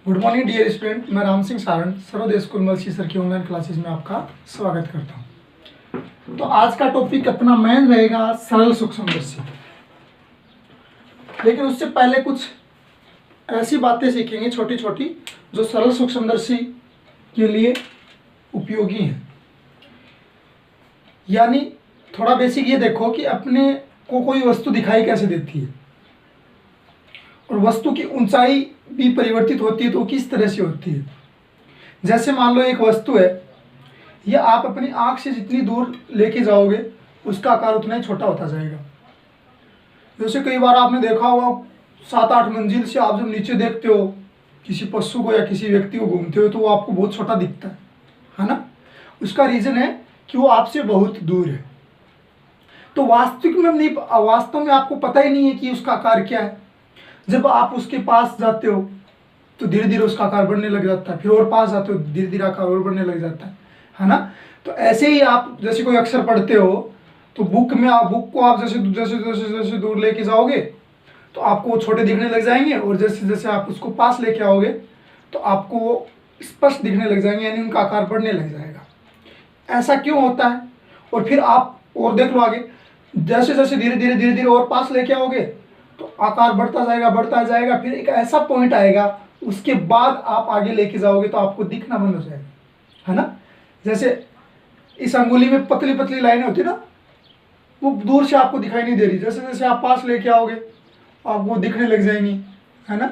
Good morning dear student, मैं Ram Singh Saran Sarvodaya school मलसी sir की online classes में आपका स्वागत करता हूं। तो आज का टॉपिक अपना मेन रहेगा सरल सूक्ष्मदर्शी। लेकिन उससे पहले कुछ ऐसी बातें सीखेंगे छोटी छोटी जो सरल सूक्ष्मदर्शी के लिए उपयोगी हैं। यानी थोड़ा बेसिक ये देखो कि अपने को कोई वस्तु दिखाई कैसे देती है और वस्तु की ऊंचाई भी परिवर्तित होती है तो किस तरह से होती है। जैसे मान लो एक वस्तु है, यह आप अपनी आंख से जितनी दूर लेके जाओगे उसका आकार उतना ही छोटा होता जाएगा। जैसे कई बार आपने देखा होगा 7-8 मंजिल से आप जब नीचे देखते हो किसी पशु को या किसी व्यक्ति को घूमते हो तो वो आपको बहुत छोटा दिखता है ना। उसका रीज़न है कि वो आपसे बहुत दूर है। तो वास्तव में आपको पता ही नहीं है कि उसका आकार क्या है। जब आप उसके पास जाते हो तो धीरे धीरे उसका आकार बढ़ने लग जाता है, फिर और पास जाते हो धीरे धीरे आकार और बढ़ने लग जाता है ना। तो ऐसे ही आप जैसे कोई अक्षर पढ़ते हो तो बुक को आप जैसे जैसे जैसे जैसे दूर लेके जाओगे तो आपको वो छोटे दिखने लग जाएंगे, और जैसे जैसे आप उसको पास लेके आओगे तो आपको वो स्पष्ट दिखने लग जाएंगे, यानी उनका आकार बढ़ने लग जाएगा। ऐसा क्यों होता है? और फिर आप और देख लो आगे, जैसे जैसे धीरे धीरे और पास लेके आओगे तो आकार बढ़ता जाएगा। फिर एक ऐसा पॉइंट आएगा, उसके बाद आप आगे लेके जाओगे तो आपको दिखना बंद हो जाएगा, है ना। जैसे इस अंगुली में पतली पतली लाइनें होती है ना, वो दूर से आपको दिखाई नहीं दे रही। जैसे जैसे आप पास लेके आओगे आपको दिखने लग जाएंगी, है ना।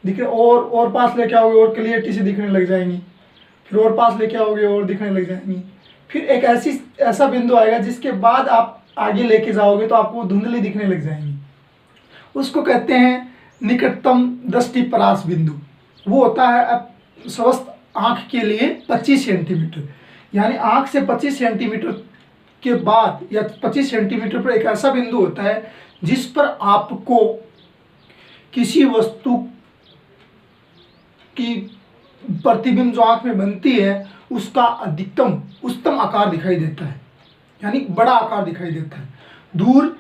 दिखे और पास लेके आओगे और क्लियरिटी से दिखने लग जाएंगी, फिर और पास लेके आओगे और दिखने लग जाएंगी। फिर एक ऐसा बिंदु आएगा जिसके बाद आप आगे लेके जाओगे तो आपको धुंधली दिखने लग जाएंगी। उसको कहते हैं निकटतम दृष्टि परास बिंदु। वो होता है स्वस्थ आंख के लिए 25 सेंटीमीटर, यानी आंख से 25 सेंटीमीटर के बाद या 25 सेंटीमीटर पर एक ऐसा बिंदु होता है जिस पर आपको किसी वस्तु की प्रतिबिंब जो आंख में बनती है उसका उच्चतम आकार दिखाई देता है, यानी बड़ा आकार दिखाई देता है। दूर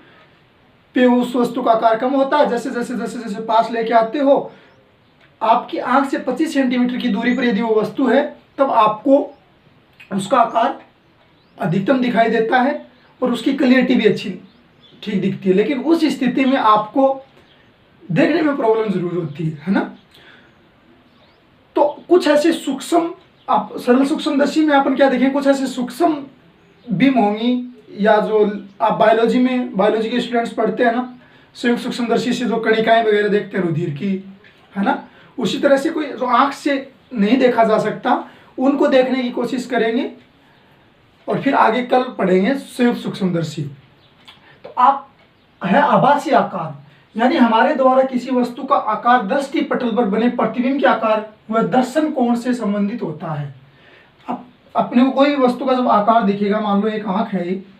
पे उस वस्तु का आकार कम होता है। जैसे जैसे जैसे जैसे पास लेके आते हो, आपकी आंख से 25 सेंटीमीटर की दूरी पर यदि वो वस्तु है तब आपको उसका आकार अधिकतम दिखाई देता है और उसकी क्लियरिटी भी ठीक दिखती है। लेकिन उस स्थिति में आपको देखने में प्रॉब्लम जरूर होती है ना। तो कुछ ऐसे सूक्ष्म, आप सरल सूक्ष्मदर्शी में अपन क्या देखें, कुछ ऐसे सूक्ष्म बीम होंगी, या जो आप बायोलॉजी के स्टूडेंट्स पढ़ते हैं ना, संयुक्त सूक्ष्मदर्शी से जो कणिकाएं वगैरह देखते हैं रुधिर की, है ना। उसी तरह से कोई जो आंख से नहीं देखा जा सकता उनको देखने की कोशिश करेंगे और फिर आगे कल पढ़ेंगे संयुक्त सूक्ष्मदर्शी। तो आप है आभासी आकार, यानी हमारे द्वारा किसी वस्तु का आकार दृष्टि पटल पर बने प्रतिबिंब के आकार वह दर्शन कोण से संबंधित होता है। अपने को कोई भी वस्तु का जब आकार दिखेगा, मान लो एक आंख है,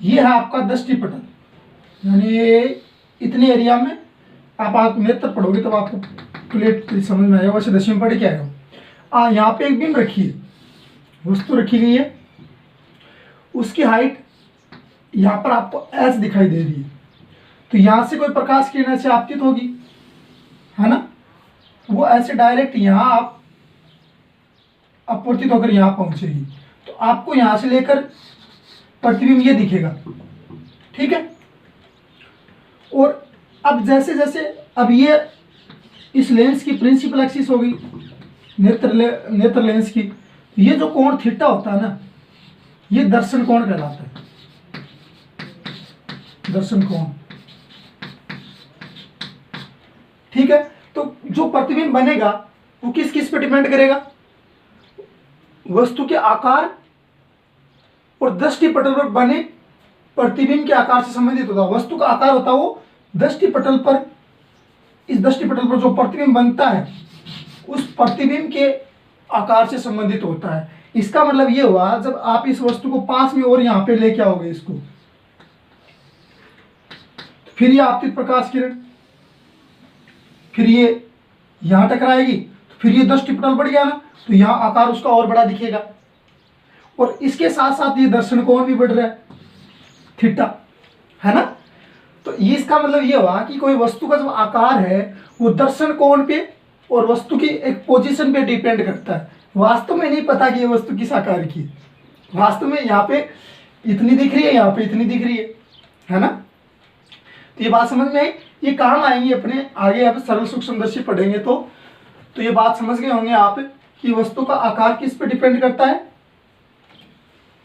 ये है आपका दृष्टि पटल, यानी इतने एरिया में आप नेत्र पढ़ोगे तब आपको क्लियर समझ में आएगा। वैसे 10वीं में पढ़ के आएगा। यहाँ पे एक बीम रखी है, वस्तु रखी गई है, उसकी हाइट यहाँ पर आपको एस दिखाई दे रही है। तो यहाँ से कोई प्रकाश किरण ऐसे आपतित होगी, है ना। वो ऐसे डायरेक्ट यहाँ आप अपवर्तित होकर यहाँ पहुंचेगी। तो आपको यहाँ से लेकर प्रतिबिंब ये दिखेगा, ठीक है। और अब जैसे जैसे अब ये इस लेंस की प्रिंसिपल एक्सिस होगी नेत्र लेंस की, ये जो कोण थीटा होता है ना, ये दर्शन कोण कहलाता है, दर्शन कोण, ठीक है। तो जो प्रतिबिंब बनेगा वो किस किस पे डिपेंड करेगा, वस्तु के आकार और दृष्टि पटल पर बने प्रतिबिंब के आकार से संबंधित होता है। वस्तु का आकार होता है वो दृष्टि पटल पर, इस दृष्टि पटल पर जो प्रतिबिंब बनता है उस प्रतिबिंब के आकार से संबंधित होता है। इसका मतलब ये हुआ, जब आप इस वस्तु को पास में और यहाँ पे लेके आओगे इसको, फिर ये आपतित प्रकाश किरण, फिर ये यहाँ टकराएगी, फिर ये दृष्टि पटल बढ़ गया ना, तो यहाँ आकार उसका और बड़ा दिखेगा। और इसके साथ साथ ये दर्शन कोण भी बढ़ रहा है थीटा, है ना। तो ये इसका मतलब ये हुआ कि कोई वस्तु का जो आकार है वो दर्शन कोण पे और वस्तु की एक पोजीशन पे डिपेंड करता है। वास्तव में नहीं पता कि ये वस्तु किस आकार की है, वास्तव में यहाँ पे इतनी दिख रही है, यहाँ पे इतनी दिख रही है ना। तो ये बात समझ में आई, ये काम आएंगी अपने आगे, अब सरल सूक्ष्मदर्शी पढ़ेंगे तो ये बात समझ गए होंगे आप कि वस्तु का आकार किस पे डिपेंड करता है,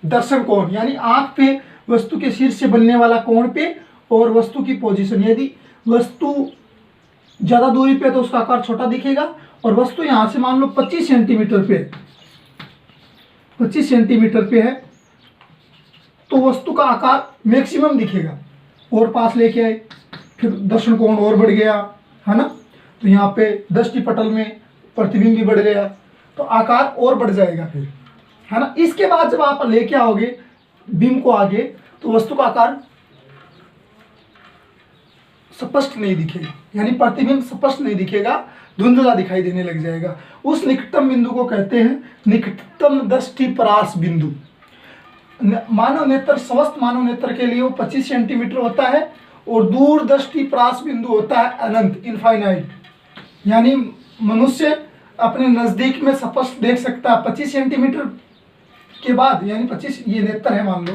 दर्शन कोण, यानी आंख पे वस्तु के शीर्ष से बनने वाला कोण पे, और वस्तु की पोजीशन। यदि वस्तु ज्यादा दूरी पे तो उसका आकार छोटा दिखेगा, और वस्तु यहां से मान लो 25 सेंटीमीटर पे, 25 सेंटीमीटर पे है तो वस्तु का आकार मैक्सिमम दिखेगा। और पास लेके आए, फिर दर्शन कोण और बढ़ गया, है ना। तो यहाँ पे दृष्टि पटल में प्रतिबिंब भी बढ़ गया, तो आकार और बढ़ जाएगा फिर, है ना। इसके बाद जब आप लेके आओगे बिंब को आगे, तो वस्तु का आकार स्पष्ट नहीं दिखेगा, यानी प्रतिबिंब स्पष्ट नहीं दिखेगा, धुंधला दिखाई देने लग जाएगा। उस निकटतम बिंदु को कहते हैं निकटतम दृष्टि परास बिंदु। मानव नेत्र, स्वस्थ मानव नेत्र के लिए वो 25 सेंटीमीटर होता है, और दूर दृष्टि परास बिंदु होता है अनंत, इनफाइनाइट, यानी मनुष्य अपने नजदीक में स्पष्ट देख सकता है 25 सेंटीमीटर के बाद, यानी 25 ये नेत्र है मान लो,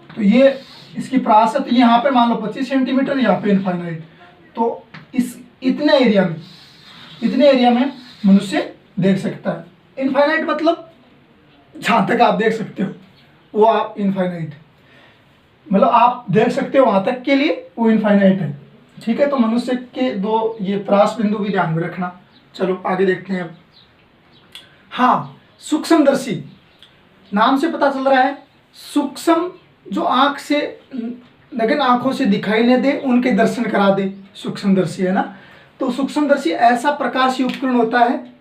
तो ये इसकी परास है, तो यहाँ पे मान लो 25 सेंटीमीटर, यहाँ पे इनफाइनाइट। तो इस इतने एरिया में मनुष्य देख सकता है। इनफाइनाइट मतलब जहाँ तक आप देख सकते हो वो आप इनफाइनाइट, मतलब आप देख सकते हो वहाँ तक के लिए वो इनफाइनाइट है, ठीक है। तो मनुष्य के दो ये परास बिंदु भी ध्यान में रखना। चलो आगे देखते हैं अब। हाँ, सूक्ष्मदर्शी, नाम से पता चल रहा है सूक्ष्म, जो आंख से नग्न आंखों से दिखाई न दे उनके दर्शन करा दे, सूक्ष्मदर्शी, है ना। तो सूक्ष्मदर्शी ऐसा प्रकाशीय उपकरण होता है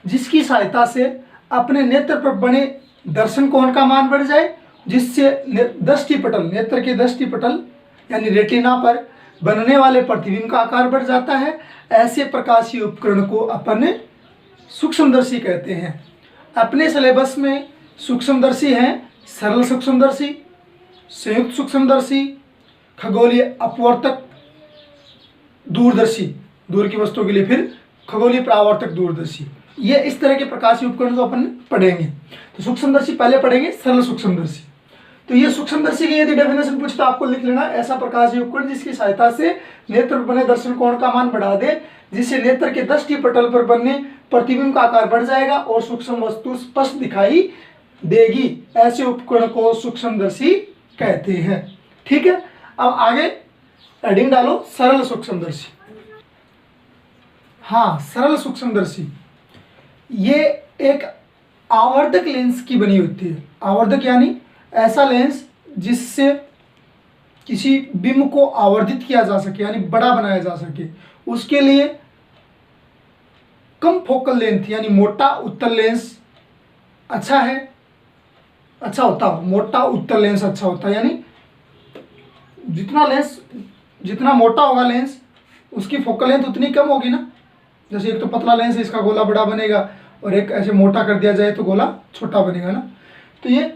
जिसकी सहायता से अपने नेत्र पर बने दर्शन कोण का मान बढ़ जाए, जिससे दृष्टि पटल, नेत्र के दृष्टि पटल यानी रेटिना पर बनने वाले प्रतिबिंब का आकार बढ़ जाता है। ऐसे प्रकाशीय उपकरण को अपन सूक्ष्मदर्शी कहते हैं। अपने सिलेबस में सूक्ष्मदर्शी हैं सरल सूक्ष्मदर्शी, संयुक्त सूक्ष्मदर्शी, खगोलीय अपवर्तक दूरदर्शी, दूर की वस्तुओं के लिए, फिर खगोलीय परावर्तक दूरदर्शी। ये इस तरह के प्रकाशीय उपकरण को अपन पढ़ेंगे। तो सूक्ष्मदर्शी पहले पढ़ेंगे, सरल सूक्ष्मदर्शी। तो ये सूक्ष्मदर्शी की यदि डेफिनेशन पूछे तो आपको लिख लेना, ऐसा प्रकाशीय उपकरण जिसकी सहायता से नेत्र पर बने दर्शन कोण का मान बढ़ा दे, जिससे नेत्र के दृष्टि पटल पर बनने प्रतिबिंब का आकार बढ़ जाएगा और सूक्ष्म वस्तु स्पष्ट दिखाई देगी। ऐसे उपकरण को सूक्ष्मदर्शी कहते हैं, ठीक है। अब आगे हेडिंग डालो, सरल सूक्ष्मदर्शी। हाँ, सरल सूक्ष्मदर्शी ये एक आवर्धक लेंस की बनी होती है। आवर्धक यानी ऐसा लेंस जिससे किसी बिंब को आवर्धित किया जा सके, यानी बड़ा बनाया जा सके। उसके लिए कम फोकल लेंथ यानी मोटा उत्तल लेंस अच्छा है, अच्छा होता है। मोटा उत्तल लेंस अच्छा होता है, यानी जितना मोटा होगा लेंस उसकी फोकल लेंथ उतनी कम होगी ना। जैसे एक तो पतला लेंस है, इसका गोला बड़ा बनेगा, और एक ऐसे मोटा कर दिया जाए तो गोला छोटा बनेगा ना। तो ये,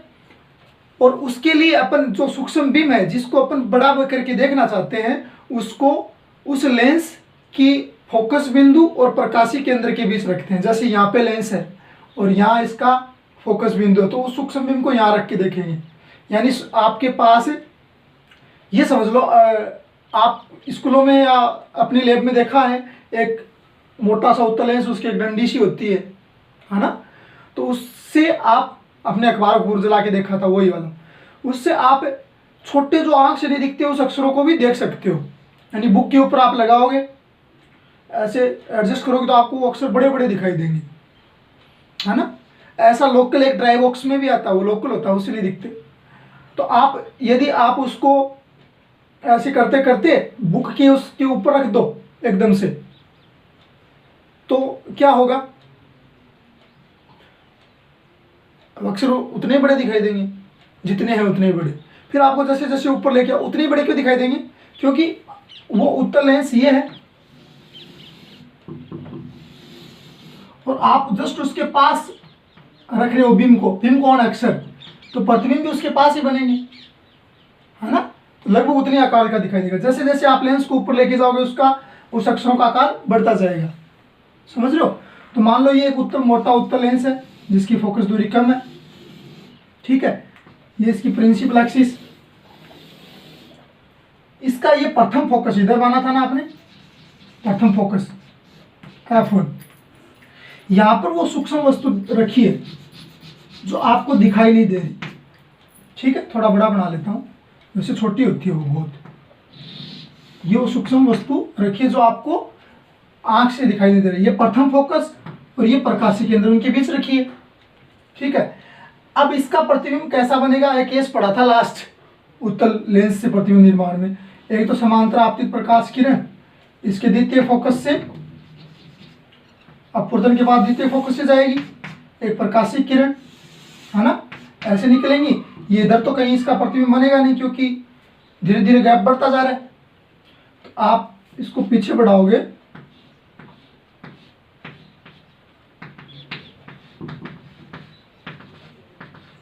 और उसके लिए अपन जो सूक्ष्म बिंब है जिसको अपन बड़ा करके देखना चाहते हैं, उसको उस लेंस की फोकस बिंदु और प्रकाशीय केंद्र के बीच रखते हैं। जैसे यहाँ पे लेंस है और यहाँ इसका फोकस बिंदु है, तो उस सूक्ष्म बिंब को यहाँ रख के देखेंगे। यानी आपके पास ये समझ लो, आप स्कूलों में या अपनी लैब में देखा है, एक मोटा सा उत्तल लेंस, उसकी एक डंडी सी होती है ना। तो उससे आप, अपने अखबार को जला के देखा था वही वाला, उससे आप छोटे जो आंख से नहीं दिखते उस अक्षरों को भी देख सकते हो। यानी बुक के ऊपर आप लगाओगे, ऐसे एडजस्ट करोगे तो आपको वो अक्षर बड़े बड़े दिखाई देंगे, है ना। ऐसा लोकल एक ड्राई बॉक्स में भी आता है, वो लोकल होता है, उससे नहीं दिखते। तो आप यदि आप उसको ऐसे करते करते बुक के उसके ऊपर रख दो एकदम से, तो क्या होगा, अक्षर उतने बड़े दिखाई देंगे जितने हैं उतने बड़े। फिर आपको जैसे जैसे ऊपर लेके आओ उतने बड़े क्यों दिखाई देंगे, क्योंकि वो उत्तल लेंस ये है और आप जस्ट उसके पास रख रहे हो बीम कौन अक्षर, तो प्रतिबिंब भी उसके पास ही बनेंगे, है ना। तो लगभग उतने आकार का दिखाई देगा। जैसे जैसे आप लेंस को ऊपर लेके जाओगे उसका उस अक्षरों का आकार बढ़ता जाएगा, समझ रहे हो। तो मान लो ये एक उत्तल मोटा उत्तल लेंस है जिसकी फोकस दूरी कम है, ठीक है। ये इसकी प्रिंसिपल एक्सिस, इसका ये प्रथम फोकस इधर माना था ना आपने, प्रथम फोकस F1। यहां पर वो सूक्ष्म वस्तु रखी है जो आपको दिखाई नहीं दे रही, ठीक है। थोड़ा बड़ा बना लेता हूं, वैसे छोटी होती है वो बहुत। ये वो सूक्ष्म वस्तु रखी है जो आपको आंख से दिखाई नहीं दे रही। ये प्रथम फोकस और ये प्रकाशीय केंद्र उनके बीच रखी है, ठीक है। अब इसका प्रतिबिंब कैसा बनेगा, एक केस पढ़ा था लास्ट उत्तल लेंस से प्रतिबिंब निर्माण में। एक तो समांतर आपतित प्रकाश किरण इसके द्वितीय फोकस से अपवर्तन के बाद द्वितीय फोकस से जाएगी, एक प्रकाशिक किरण, है ना, ऐसे निकलेंगी। ये इधर तो कहीं इसका प्रतिबिंब बनेगा नहीं क्योंकि धीरे धीरे गैप बढ़ता जा रहा है। तो आप इसको पीछे बढ़ाओगे,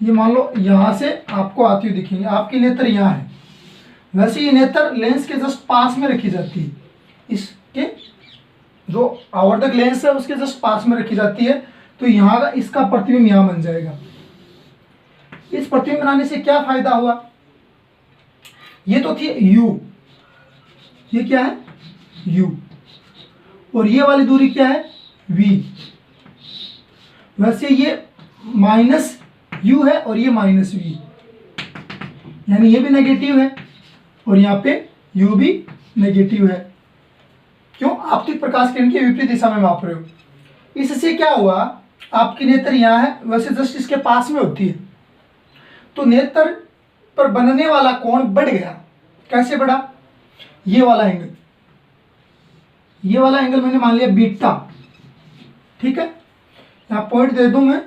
ये मान लो यहां से आपको आती हुई दिखेंगे, आपकी नेत्र यहां है, वैसे ये नेत्र लेंस के जस्ट पास में रखी जाती है, इसके जो आवर्धक लेंस है उसके जस्ट पास में रखी जाती है। तो यहाँ का इसका प्रतिबिंब यहाँ बन जाएगा। इस प्रतिबिंब बनाने से क्या फायदा हुआ, ये तो थी U, ये क्या है U, और ये वाली दूरी क्या है V। वैसे ये -U है और ये -V, यानी ये भी नेगेटिव है और यहाँ पे U भी नेगेटिव है। क्यों, आपतित प्रकाश किरण की विपरीत दिशा में माप रहे हो। इससे क्या हुआ, आपकी नेत्र यहाँ है, वैसे जस्ट इसके पास में होती है, तो नेत्र पर बनने वाला कोण बढ़ गया। कैसे बढ़ा, ये वाला एंगल, ये वाला एंगल मैंने मान लिया बीटा, ठीक है। यहाँ पॉइंट दे दूं मैं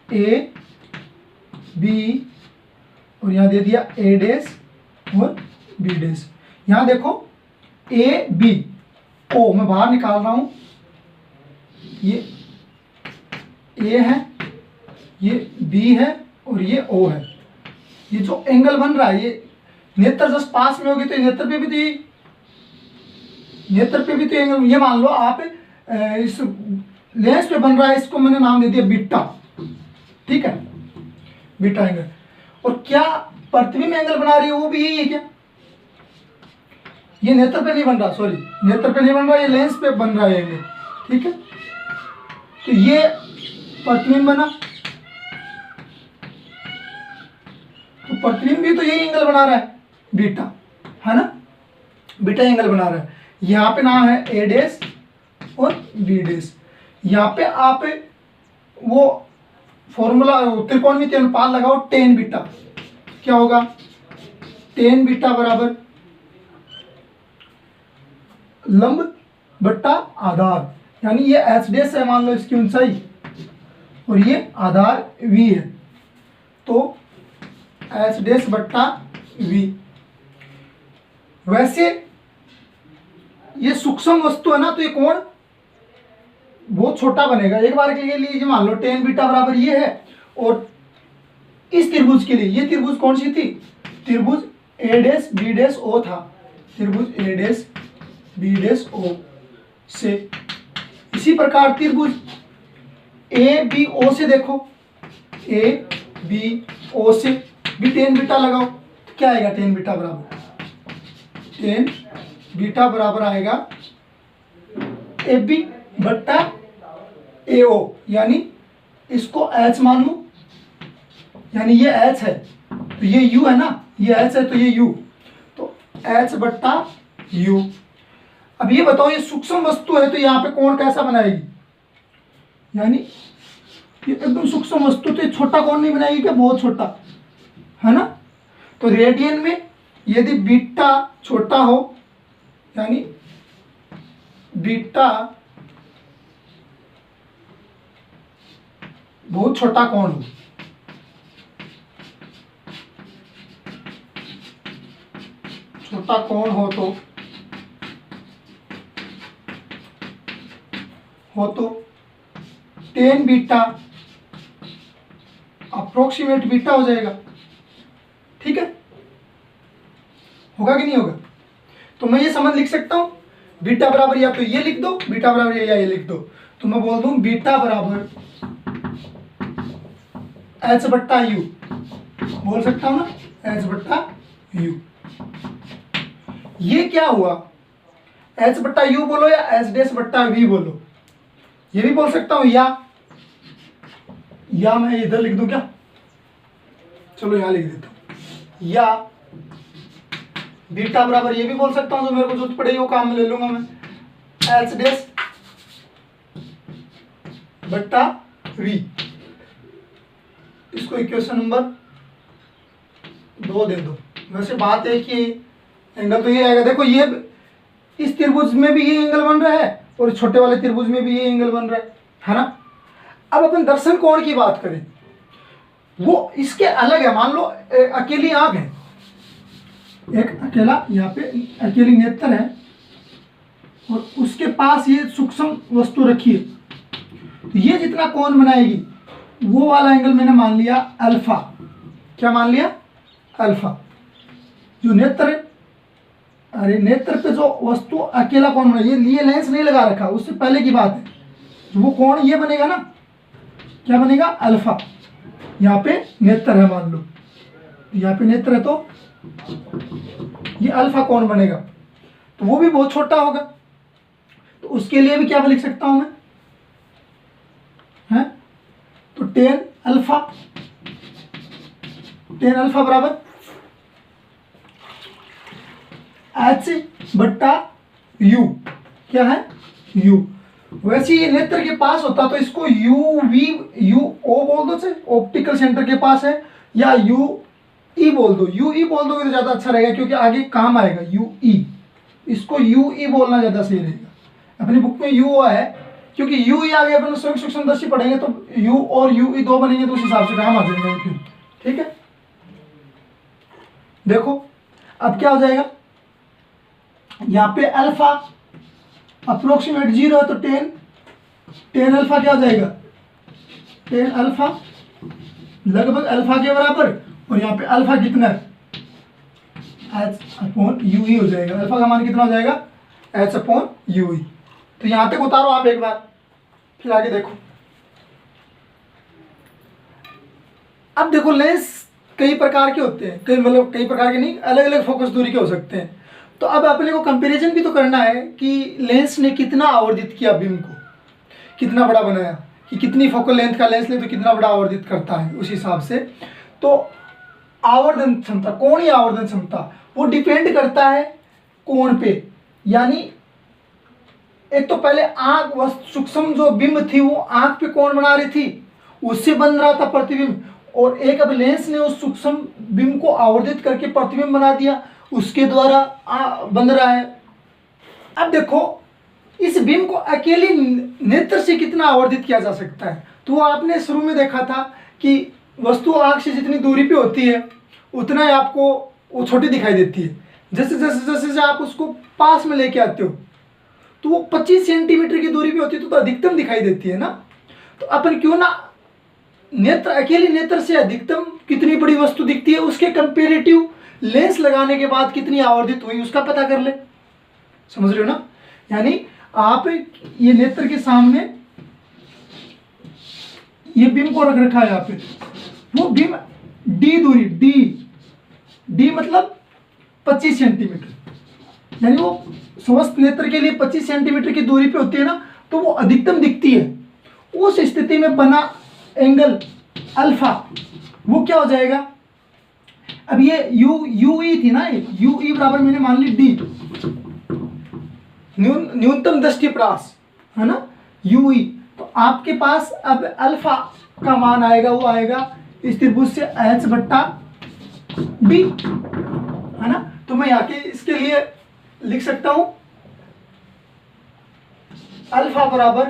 A B और यहाँ दे दिया A डैश और B डैश। यहाँ देखो A B O मैं बाहर निकाल रहा हूं, ये A है, ये B है और ये O है। ये जो एंगल बन रहा है, ये नेत्र जस्ट पास में होगी तो नेत्र पे भी तो एंगल, ये मान लो आप इस लेंस पे बन रहा है, इसको मैंने नाम दे दिया बीटा, ठीक है, बीटा एंगल। और क्या प्रतिबिंब एंगल बना रही है वो भी यही है क्या, ये नेत्र पे नहीं बन रहा, सॉरी नेत्र पे नहीं बन रहा, ये लेंस पे बन रहा है एंगल, ठीक है। तो ये प्रतिबिंब बना, तो प्रतिबिंब भी तो यही एंगल बना रहा है बीटा, है ना, बीटा एंगल बना रहा है। यहाँ पे नाम है A डैश और B डैश। यहाँ पे आप वो फॉर्मूला त्रिकोणमितीय अनुपात लगाओ tan बीटा, क्या होगा, tan बीटा बराबर लंब बट्टा आधार, यानी ये H डैश है मान लो इसकी ऊंचाई और ये आधार V है, तो H डैश बट्टा V। वैसे ये सूक्ष्म वस्तु है ना, तो ये कोण बहुत छोटा बनेगा। एक बार के लिए मान लो tan बीटा बराबर ये है, और इस त्रिभुज के लिए ये त्रिभुज कौन सी थी, त्रिभुज A dash B dash O था, त्रिभुज A dash B dash O से। इसी प्रकार त्रिभुज A B O से देखो, A B O से भी tan बीटा लगाओ, तो क्या आएगा, tan बीटा बराबर, tan बीटा बराबर आएगा AB बट्टा AO, यानी इसको H मान लो, यानी ये H है तो ये U है ना, ये H है तो ये U, तो H बट्टा U। अब ये बताओ, ये सूक्ष्म वस्तु है तो यहाँ पे कोण कैसा बनाएगी, यानी ये एकदम सूक्ष्म वस्तु, तो ये छोटा कोण नहीं बनाएगी क्या, बहुत छोटा, है ना। तो रेडियन में यदि बीटा छोटा हो, यानी बीटा बहुत छोटा कोण हो, छोटा कोण हो तो tan बीटा अप्रोक्सीमेट बीटा हो जाएगा। ठीक है, होगा कि नहीं होगा? तो मैं ये समझ लिख सकता हूँ बीटा बराबर या तो ये लिख दो, बीटा बराबर या ये लिख दो। तो मैं बोल दूं बीटा बराबर एच बट्टा यू, बोल सकता हूं ना, एच बट्टा यू। ये क्या हुआ, एच बट्टा यू बोलो या एच डैश बट्टा वी बोलो, ये भी बोल सकता हूं, या मैं इधर लिख दूं क्या, चलो यहां लिख देता हूं, या बीटा बराबर ये भी बोल सकता हूं, जो मेरे को जरूरत पड़ेगी वो काम में ले लूंगा मैं, एच डैश बट्टा वी। इसको इक्वेशन नंबर 2 दे दो। वैसे बात है कि एंगल तो ये आएगा, देखो ये इस त्रिभुज में भी ये एंगल बन रहा है और छोटे वाले त्रिभुज में भी ये एंगल बन रहा है ना। अब अपन दर्शन कोण की बात करें, वो इसके अलग है। मान लो अकेली आंख है, एक अकेला यहाँ पे अकेली नेत्र है और उसके पास ये सूक्ष्म वस्तु रखी है, तो ये जितना कोण बनाएगी वो वाला एंगल मैंने मान लिया अल्फा। क्या मान लिया? अल्फा। जो नेत्र है, अरे नेत्र पे जो वस्तु अकेला कोण बना, ये लेंस नहीं लगा रखा, उससे पहले की बात है, तो वो कोण ये बनेगा ना, क्या बनेगा? अल्फा। यहाँ पे नेत्र है, मान लो यहाँ पे नेत्र है, तो ये अल्फा कोण बनेगा, तो वो भी बहुत छोटा होगा। तो उसके लिए भी क्या लिख सकता हूं मैं, है? तो टेन अल्फा बराबर एच बट्टा यू। क्या है? यू। वैसे ये नेत्र के पास होता तो इसको यू वी यू ओ बोल दो, से ऑप्टिकल सेंटर के पास है, या यू ई बोल दो। यू ई बोल दोगे तो ज्यादा अच्छा रहेगा, क्योंकि आगे काम आएगा यू ई। इसको यू ई बोलना ज्यादा सही रहेगा। अपनी बुक में यू है, क्योंकि यू ई आगे अपन सूक्ष्मदर्शी पढ़ेंगे तो यू और यू ई दो बनेंगे, तो उस हिसाब से काम आ जाएंगे फिर। ठीक है, देखो अब क्या हो जाएगा, यहाँ पे अल्फा अप्रोक्सीमेट 0 है, तो टेन अल्फा क्या हो जाएगा? टेन अल्फा लगभग अल्फा के बराबर, और यहाँ पे अल्फा कितना है? एच अपॉन यू ई हो जाएगा। अल्फा का मान कितना हो जाएगा? एच अपॉन यू ई। तो यहां तक उतारो आप एक बार, फिर आगे देखो। अब देखो लेंस कई प्रकार के होते हैं, कई प्रकार के नहीं, अलग अलग फोकस दूरी के हो सकते हैं। तो अब अपने को कंपैरिजन भी तो करना है कि लेंस ने कितना आवर्धित किया बीम को, कितना बड़ा बनाया, कि कितनी फोकल लेंथ का लेंस ले तो कितना बड़ा आवर्धित करता है, उस हिसाब से। तो आवर्धन क्षमता, कोणीय आवर्धन क्षमता, वो डिपेंड करता है कोण पे। यानी एक तो पहले आंख सूक्ष्म जो बिंब थी वो आंख पे कोण बना रही थी, उससे बन रहा था प्रतिबिंब, और एक अब लेंस ने उस सूक्ष्म बिंब को आवर्धित करके प्रतिबिंब बना दिया, उसके द्वारा बन रहा है। अब देखो इस बिंब को अकेली नेत्र से कितना आवर्धित किया जा सकता है। तो आपने शुरू में देखा था कि वस्तु आंख से जितनी दूरी पे होती है उतना ही आपको वो छोटी दिखाई देती है। जैसे जैसे जैसे जैसे आप उसको पास में लेके आते हो तो वो 25 सेंटीमीटर की दूरी पे होती है, तो अधिकतम दिखाई देती है ना। तो अपन क्यों ना नेत्र, अकेली नेत्र से अधिकतम कितनी बड़ी वस्तु दिखती है, उसके कंपेरेटिव लेंस लगाने के बाद कितनी आवर्धित हुई उसका पता कर ले। समझ रहे हो ना? यानी आप ये नेत्र के सामने ये बीम को रख रखा है यहाँ पे, वो बीम डी दूरी, डी मतलब 25 सेंटीमीटर, यानी वो स्वस्थ नेत्र के लिए 25 सेंटीमीटर की दूरी पे होती है ना, तो वो अधिकतम दिखती है। उस स्थिति में बना एंगल अल्फा वो क्या हो जाएगा? अब ये यू ई थी ना, यू ई बराबर मैंने मान ली डी, न्यूनतम दृष्टिप्रास है ना, यू ई। तो आपके पास अब अल्फा का मान आएगा, वो आएगा इस त्रिभुज से एच बट्टा बी, है ना। तो मैं यहाँ के इसके लिए लिख सकता हूं अल्फा बराबर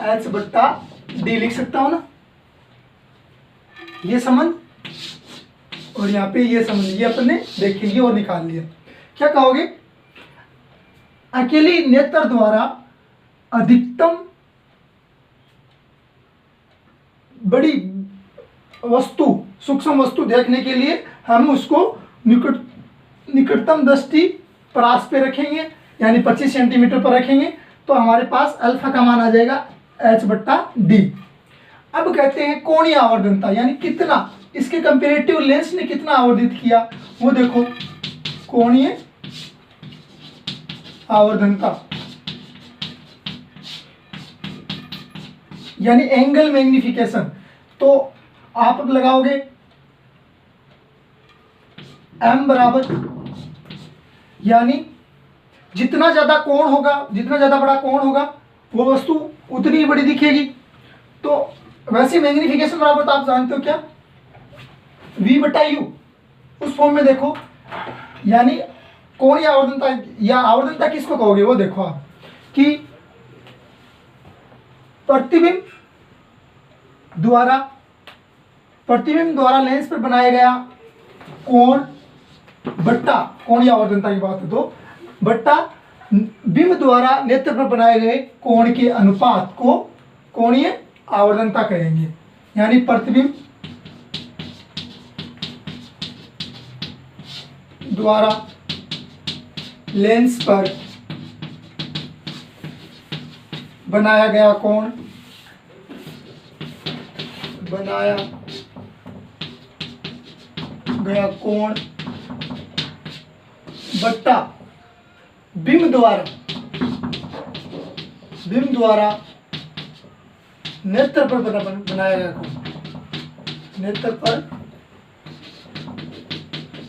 एच बट्टा डी, लिख सकता हूं ना। ये समझ, और यहाँ पे ये समझ, ये अपने देखेंगे और निकाल लिया। क्या कहोगे? अकेली नेत्र द्वारा अधिकतम बड़ी वस्तु, सूक्ष्म वस्तु देखने के लिए हम उसको निकटतम दृष्टि परास पे रखेंगे, यानी 25 सेंटीमीटर पर रखेंगे, तो हमारे पास अल्फा का मान आ जाएगा h/d। अब कहते हैं कोणीय आवर्धनता, यानी कितना इसके कंपेरेटिव लेंस ने कितना आवर्धित किया, वो देखो कोणीय आवर्धनता, यानी एंगल मैग्निफिकेशन। तो आप लगाओगे m बराबर, यानी जितना ज्यादा कोण होगा, जितना ज्यादा बड़ा कोण होगा वो वस्तु उतनी ही बड़ी दिखेगी। तो वैसे मैग्निफिकेशन बराबर तो आप जानते हो क्या, v/u, उस फॉर्म में देखो, यानी कोणीय आवर्धनता या आवर्धनता किसको कहोगे, वो देखो आप कि प्रतिबिंब द्वारा लेंस पर बनाया गया कोण बट्टा, कोणीय आवर्धनता की बात है तो, बट्टा बिंब द्वारा नेत्र पर बनाए गए कोण के अनुपात को कोणीय आवर्धनता कहेंगे। यानी प्रतिबिंब द्वारा लेंस पर बनाया गया कोण बट्टा बिंब द्वारा नेत्र पर बनाया गया कोण, नेत्र पर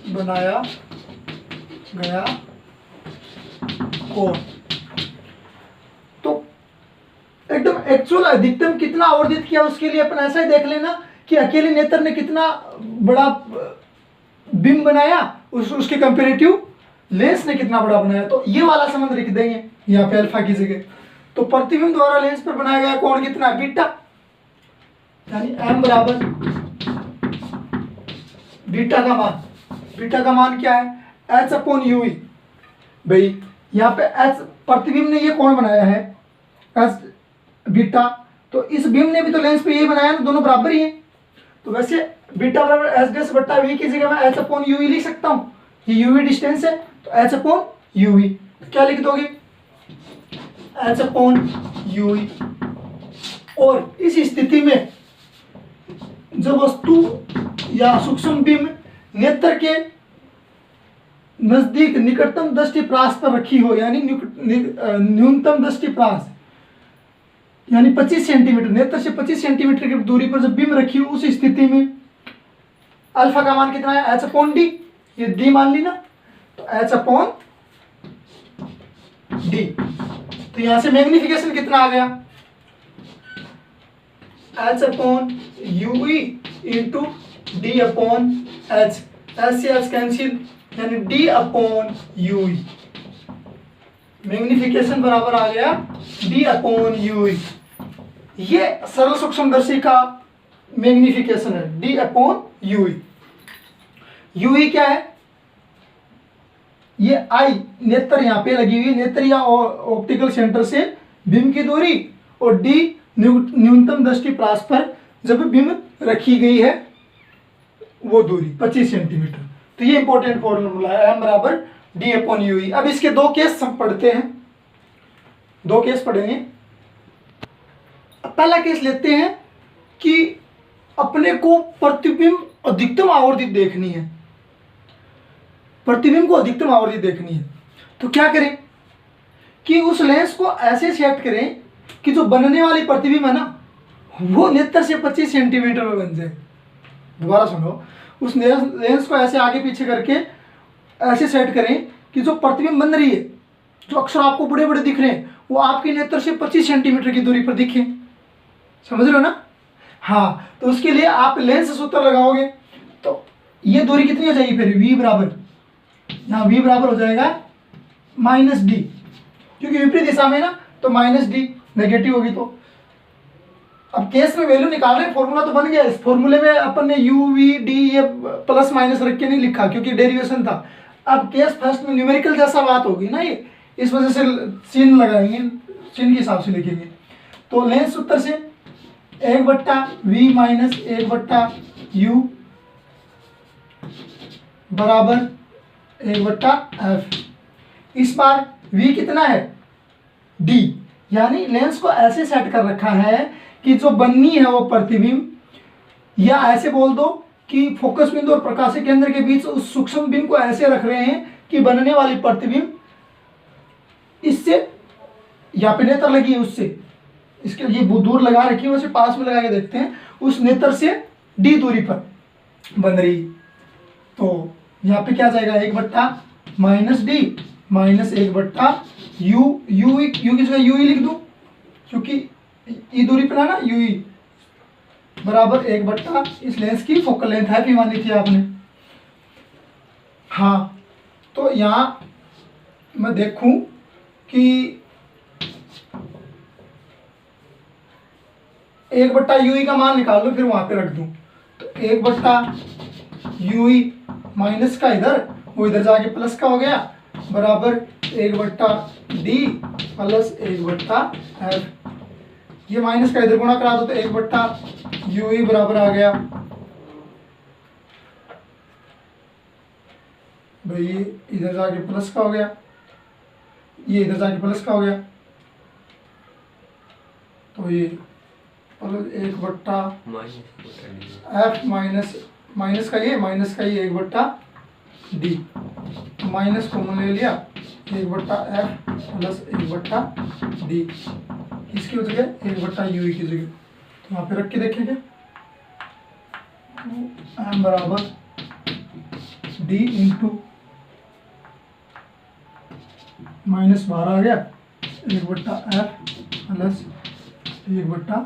बनाया गया कोण। तो एकदम एक्चुअल अधिकतम कितना आवर्धित किया उसके लिए अपन ऐसा ही देख लेना कि अकेले नेत्र ने कितना बड़ा बिंब बनाया, उसके कंपेरेटिव लेंस ने कितना बड़ा बनाया। तो ये वाला संबंध लिख देंगे यहाँ पे अल्फा की जगह। तो प्रतिबिंब द्वारा लेंस पर बनाया गया कोण कितना, बीटा, यानी m बराबर बीटा का मान क्या है, h/u। भाई यहाँ पे h, प्रतिबिंब ने ये कोण बनाया है h बीटा, तो इस बिंब ने भी तो लेंस पे ये बनाया ना, दोनों बराबर ही है। तो वैसे बीटा बराबर h'/v की जगह मैं h/u लिख सकता हूँ, ये uv डिस्टेंस है तो h/uv, क्या लिख दोगे h/uv। और इस स्थिति में जब वस्तु या सूक्ष्म बिंब नेत्र के नजदीक निकटतम दृष्टि प्रास पर रखी हो, यानी न्यूनतम दृष्टि प्रास यानी 25 सेंटीमीटर, नेत्र से 25 सेंटीमीटर की दूरी पर जब बिंब रखी हो, उस स्थिति में अल्फा का मान कितना है, h/d, ये d मान ली ना, तो h/d। तो यहां से मैग्निफिकेशन कितना आ गया, h/uv इंटू d/h, h से h कैंसिल, यानी d/uv, मैग्निफिकेशन बराबर आ गया d/uv। ये सरल सूक्ष्मदर्शी का मैग्निफिकेशन है, d/uv। uv क्या है, ये आई नेत्र यहाँ पे लगी हुई, नेत्र या ऑप्टिकल सेंटर से बिंब की दूरी, और डी न्यूनतम दृष्टि प्रास पर जब बिंब रखी गई है वो दूरी 25 सेंटीमीटर। तो ये इंपॉर्टेंट फॉर्मूला है, m बराबर d/uv। अब इसके दो केस सब पढ़ते हैं, दो केस पढ़ेंगे। पहला केस लेते हैं कि अपने को प्रतिबिंब अधिकतम आवर्धित देखनी है, प्रतिबिंब को अधिकतम आवर्धित देखनी है, तो क्या करें कि उस लेंस को ऐसे सेट करें कि जो बनने वाली प्रतिबिंब है ना वो नेत्र से 25 सेंटीमीटर में बन जाए। दोबारा सुनो, उस लेंस को ऐसे आगे पीछे करके ऐसे सेट करें कि जो प्रतिबिंब बन रही है, जो अक्षर आपको बड़े बड़े दिख रहे हैं, वो आपके नेत्र से 25 सेंटीमीटर की दूरी पर दिखे। समझ रहे हो ना? हाँ, तो उसके लिए आप लेंस सूत्र लगाओगे तो ये दूरी कितनी हो जाएगी फिर, v बराबर, यहाँ v बराबर हो जाएगा -d, क्योंकि विपरीत दिशा में ना, तो -d नेगेटिव होगी। तो अब केस में वैल्यू निकाल रहे हैं, फॉर्मूला तो बन गया। इस फॉर्मूले में अपन ने u v d ये प्लस माइनस रख के नहीं लिखा क्योंकि डेरिवेशन था। अब केस फर्स्ट में न्यूमेरिकल जैसा बात होगी ना ये, इस वजह से चिन्ह लगाएंगे, चिन्ह के हिसाब से लिखेंगे। तो लेंस सूत्र से 1/v - 1/d U बराबर 1/f। इस बार V कितना है, D, यानी लेंस को ऐसे सेट कर रखा है कि जो बननी है वो प्रतिबिंब, या ऐसे बोल दो कि फोकस बिंदु और प्रकाशिक केंद्र के बीच उस सूक्ष्म बिंब को ऐसे रख रहे हैं कि बनने वाली प्रतिबिंब इससे, यहाँ पे नेत्र लगी है उससे, इसके लिए दूर लगा रखी है, वैसे पास में लगा के देखते हैं, उस नेत्र से D दूरी पर बन रही। तो यहाँ पे क्या जाएगा, 1/-D माइनस 1/U, U की जगह U ही लिख दूं क्योंकि ई दूरी पर है ना, U बराबर 1/, इस लेंस की फोकल लेंथ है भी मानी थी आपने। हाँ, तो यहाँ मैं देखूं कि 1/UE का मान निकाल लो, फिर वहां पे रख दूं। तो 1/UE माइनस का इधर, वो इधर जाके प्लस का हो गया, बराबर 1/D प्लस 1/f। ये माइनस का इधर गुणा करा दो तो 1/UE बराबर आ गया भाई, ये इधर जाके प्लस का हो गया, ये इधर जाके प्लस का हो गया, तो ये प्लस 1/f माइनस का ये 1/D, माइनस कॉमन ले लिया, 1/f प्लस 1/D, इसकी जगह 1/UE की जगह, तो वहाँ पे रख के देखेंगे, m बराबर D इंटू -12 आ गया, 1/f प्लस 1/D।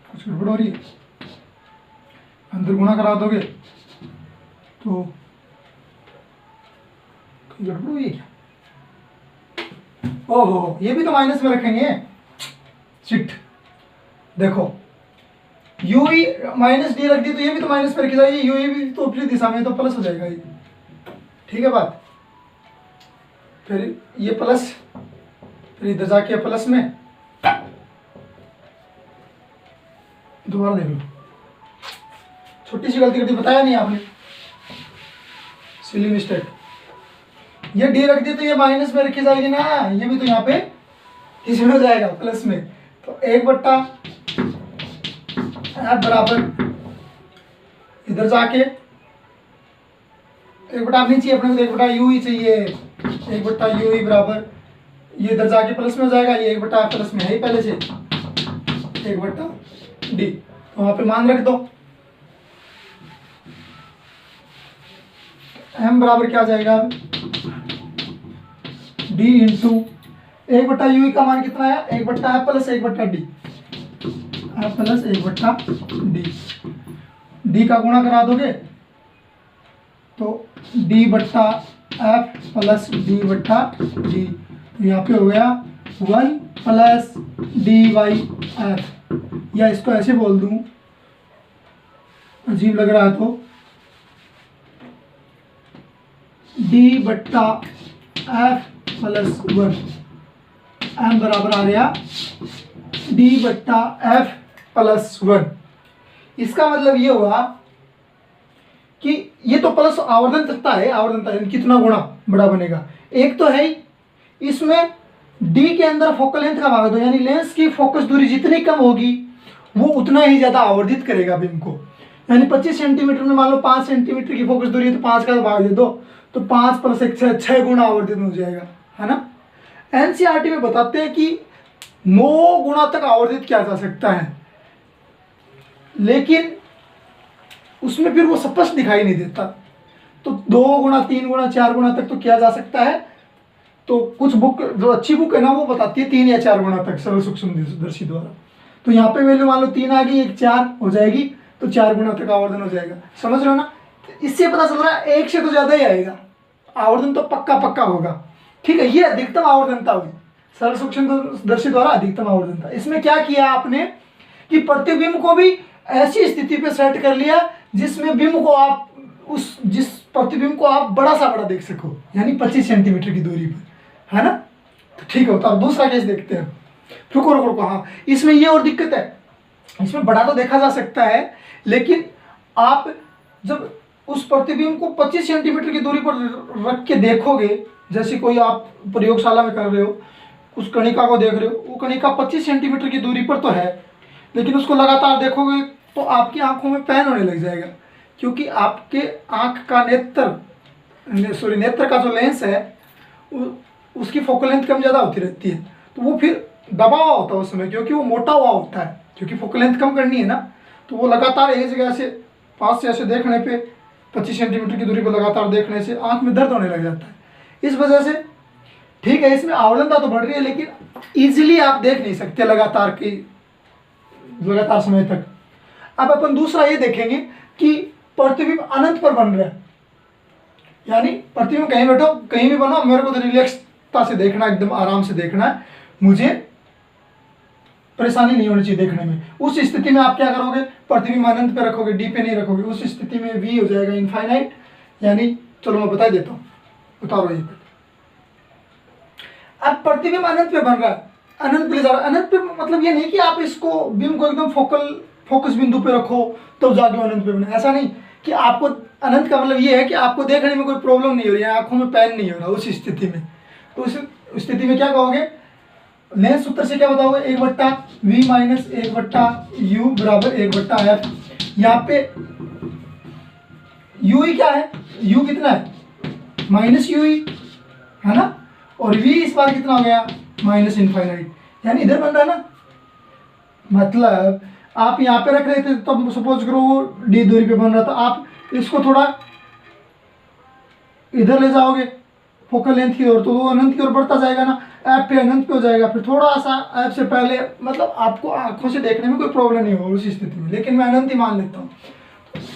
कुछ गड़बड़ हो रही है, अंदर गुणा करा दोगे तो गड़बड़ हुई है क्या? ओहो, ये भी तो माइनस में रखेंगे, शिट। देखो UE -D रख दी तो ये भी तो माइनस में रखी जाएगी, UE भी तो ऊपरी दिशा में, तो प्लस हो जाएगा ये, ठीक है बात। फिर ये प्लस, फिर इधर जाके प्लस में, दोबारा देख लो, छोटी सी गलती कर दी, बताया नहीं आपने, सिली मिस्टेक। ये D रख दी तो ये माइनस में रखी जाएगी ना, ये भी तो यहाँ पे इसमें हो जाएगा प्लस में, तो 1/f बराबर इधर जाके 1/f नहीं चाहिए अपने को, 1/U ही चाहिए, 1/U ही बराबर, ये इधर जाके प्लस में हो जाएगा, ये 1/f प्लस में है ही पहले से, 1/D, तो वहां पे मान रख दो। m बराबर क्या जाएगा अब, D इंटू 1/UE का मान कितना है, 1/f plus 1/D, f plus 1/D, D का गुणा करा दोगे तो D/f प्लस D/D, यहाँ पे हो गया 1 प्लस D/f, या इसको ऐसे बोल दूं, अजीब लग रहा है तो D/f प्लस 1, m बराबर आ गया D/f प्लस 1। इसका मतलब ये हुआ कि ये तो प्लस आवर्धन तकता है, आवर्धनता है, कितना गुणा बड़ा बनेगा, एक तो है ही, इसमें D के अंदर फोकल लेंथ का भाग दो, यानी लेंस की फोकस दूरी जितनी कम होगी वो उतना ही ज्यादा आवर्धित करेगा बीम को, यानी 25 सेंटीमीटर में मान लो 5 सेंटीमीटर की फोकस दूरी है तो 5 का भाग दे दो, तो 5 + 1 6 गुना आवर्धित हो जाएगा, है ना। एनसीईआरटी में बताते हैं कि 9 गुना तक आवर्धित किया जा सकता है, लेकिन उसमें फिर वो स्पष्ट दिखाई नहीं देता, तो 2 गुना 3 गुना 4 गुना तक तो किया जा सकता है। तो कुछ बुक जो अच्छी बुक है ना वो बताती है 3 या 4 गुना तक सरल सूक्ष्मदर्शी द्वारा, तो यहाँ पे वैल्यू मान लो 3 आ गई, 1 4 हो जाएगी, तो 4 गुना तक आवर्धन हो जाएगा, समझ रहे हो ना। इससे पता चल रहा है 1 से तो ज्यादा ही आएगा आवर्धन, तो पक्का पक्का होगा, ठीक है। ये अधिकतम आवर्धनता हुई सरल सूक्ष्मदर्शी द्वारा अधिकतम आवर्धनता। इसमें क्या किया आपने कि प्रतिबिंब को भी ऐसी स्थिति पे सेट कर लिया जिसमें बिंब को आप उस जिस प्रतिबिंब को आप बड़ा सा बड़ा देख सको, यानी 25 सेंटीमीटर की दूरी पर, है ना। तो ठीक है, तो अब दूसरा केस देखते हैं। रुको रुको रुको, हाँ इसमें ये और दिक्कत है, इसमें बड़ा तो देखा जा सकता है, लेकिन आप जब उस प्रतिबिंब को 25 सेंटीमीटर की दूरी पर रख के देखोगे, जैसे कोई आप प्रयोगशाला में कर रहे हो, उस कणिका को देख रहे हो, वो कणिका 25 सेंटीमीटर की दूरी पर तो है, लेकिन उसको लगातार देखोगे तो आपकी आंखों में पैन होने लग जाएगा, क्योंकि आपके आंख का नेत्र का जो लेंस है उसकी फोकल लेंथ कम ज़्यादा होती रहती है, तो वो फिर दबा हुआ होता है उस समय, क्योंकि वो मोटा हुआ होता है, क्योंकि फोकल लेंथ कम करनी है ना। तो वो लगातार एक जगह से पास से ऐसे देखने पे 25 सेंटीमीटर की दूरी पर लगातार देखने से आंख में दर्द होने लग जाता है। इस वजह से ठीक है, इसमें आवलनता तो बढ़ रही है, लेकिन ईजिली आप देख नहीं सकते लगातार समय तक। अब अपन दूसरा ये देखेंगे कि प्रतिबिंब अनंत पर बन रहा है, यानी प्रतिबिंब कहीं बैठो कहीं भी बनो, मेरे को तो रिलैक्सता से देखना, एकदम आराम से देखना है, मुझे परेशानी नहीं होनी चाहिए देखने में। उस स्थिति में आप क्या करोगे, प्रतिबिंब अनंत पे रखोगे, डी पे नहीं रखोगे। उस स्थिति में वी हो जाएगा इनफाइनाइट, यानी चलो मैं बता देता हूँ, उतारो ये। अब प्रतिबिंब अनंत पे बन रहा है, अनंत पे जा रहा है। अनंत पे मतलब ये नहीं कि आप इसको बिंब को एकदम फोकस बिंदु पे रखो तब जाके अनंत पे बने, ऐसा नहीं कि आपको अनंत का मतलब ये है कि आपको देखने में कोई प्रॉब्लम नहीं हो रही है, आंखों में पैन नहीं हो रहा उस स्थिति में। तो उस स्थिति में क्या कहोगे, लेंस सूत्र से क्या बताओगे, 1/v माइनस 1/u बराबर 1/f। यहाँ पे u ही क्या है, u कितना है, माइनस u ही है ना, और v इस बार कितना हो गया, माइनस इनफाइनाइट, यानी इधर बन रहा है ना। मतलब आप यहाँ पे रख रहे थे, तब सपोज करो d दूरी पे बन रहा था, आप इसको थोड़ा इधर ले जाओगे फोकल लेंथ की ओर, तो वो अनंत की ओर बढ़ता जाएगा ना, ऐप पे अनंत पे हो जाएगा, फिर थोड़ा सा ऐप से पहले, मतलब आपको आंखों से देखने में कोई प्रॉब्लम नहीं होगी उस स्थिति में, लेकिन मैं अनंत ही मान लेता हूँ।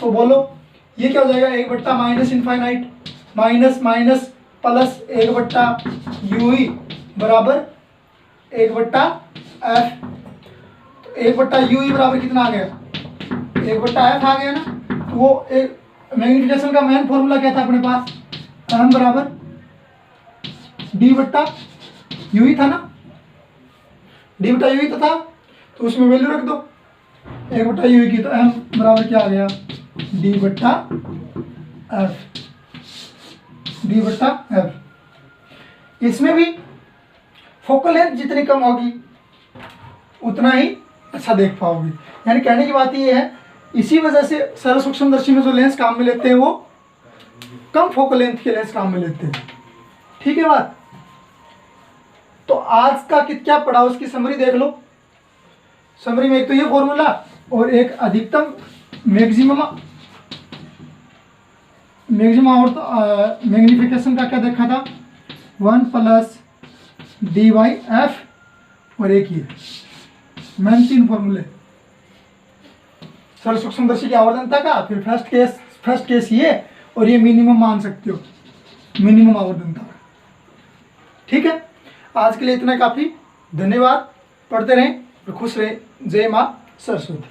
तो बोलो ये क्या हो जाएगा, 1/ minus infinite minus minus plus 1/u बराबर 1/f। तो 1/u बराबर कितना आ गया, 1/f आ गया ना। तो वो एक मैग्निफिकेशन का मेन फॉर्मूला क्या था अपने पास, m बराबर d/u ही था ना, d/u ही तो था, तो उसमें वैल्यू रख दो 1/u की, तो m बराबर क्या आ गया, d/f। इसमें भी फोकल लेंथ जितनी कम होगी उतना ही अच्छा देख पाओगे। यानी कहने की बात ये है, इसी वजह से सरल सूक्ष्मदर्शी में जो लेंस काम में लेते हैं वो कम फोकल लेंथ के लेंस काम में लेते हैं। ठीक है बात। तो आज का क्या पढ़ा उसकी समरी देख लो। समरी में एक तो ये फॉर्मूला और एक अधिकतम मैक्सिमम और मैग्निफिकेशन का क्या देखा था, 1 + d/f, और एक ये मैंने 3 फॉर्मूले सरल सूक्ष्मदर्शी की आवर्धनता का, फिर फर्स्ट केस ये, और ये मिनिमम मान सकते हो, मिनिमम आवर्धनता। ठीक है, आज के लिए इतना काफ़ी। धन्यवाद, पढ़ते रहें और खुश रहें। जय माँ सरस्वती।